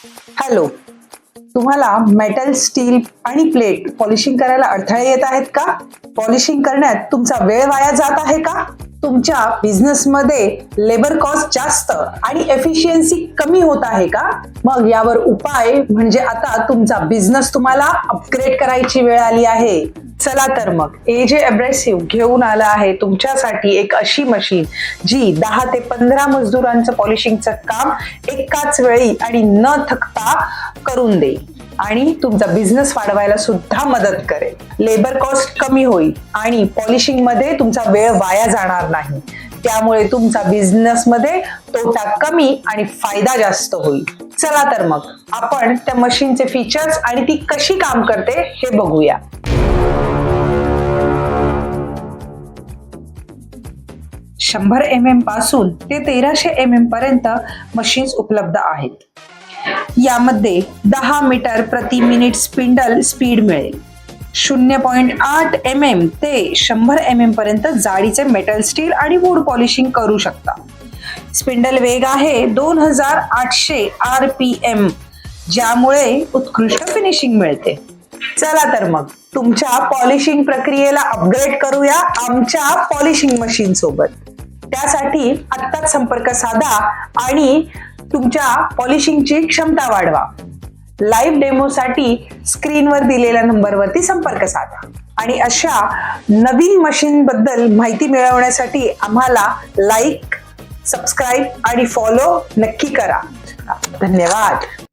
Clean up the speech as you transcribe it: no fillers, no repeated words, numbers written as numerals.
Hello, तुम्हाला metal, steel आणि plate polishing करायला अडथळे येत आहेत का? पॉलिशिंग करण्यात तुमचा वेळ वाया जात आहे का? तुमच्या बिझनेस मध्ये लेबर कॉस्ट जास्त आणि एफिशियन्सी कमी होत आहे का? मग यावर उपाय म्हणजे आता तुमचा बिझनेस तुम्हाला अपग्रेड करायची वेळ आली आहे. चला तर मग एजे एब्रेसिव्ह घेऊन आला आहे तुमच्यासाठी एक अशी मशीन जी 10 ते 15 मजदुरांचं पॉलिशिंगचं काम एकाच वेळी आणि न थकता करून देईल आणि तुमचा बिझनेस वाढवायला सुद्धा मदत करेल. लेबर कॉस्ट कमी होईल आणि पॉलिशिंग मध्ये तुमचा वेळ वाया जाणार नाही. त्यामुळे तुमचा बिझनेस मध्ये तोटा कमी आणि फायदा जास्त होईल. चला तर मग आपण त्या मशीनचे फीचर्स आणि ती कशी काम करते हे बघूया. $100 mm पासून ते 1300 mm पर्यंत मशीन्स उपलब्ध आहेत. यामध्ये 10 मीटर प्रति मिनिट स्पिंडल स्पीड मिळेल. 0.8 mm ते 100 mm पर्यंत जाडीचे मेटल, स्टील आणि वूड पॉलिशिंग करू शकता. स्पिंडल वेग आहे 2800 RPM, ज्यामुळे उत्कृष्ट फिनिशिंग मिळते. चला तर मग तुमच्या पॉलिशिंग प्रक्रियेला अपग्रेड करूया आमच्या पॉलिशिंग मशीन सोबत. त्यासाठी आत्ताच संपर्क साधा आणि तुमच्या पॉलिशिंगची क्षमता वाढवा. लाईव्ह डेमोसाठी स्क्रीनवर दिलेल्या नंबरवरती संपर्क साधा आणि अशा नवीन मशीन बद्दल माहिती मिळवण्यासाठी आम्हाला लाईक, सबस्क्राईब आणि फॉलो नक्की करा. धन्यवाद.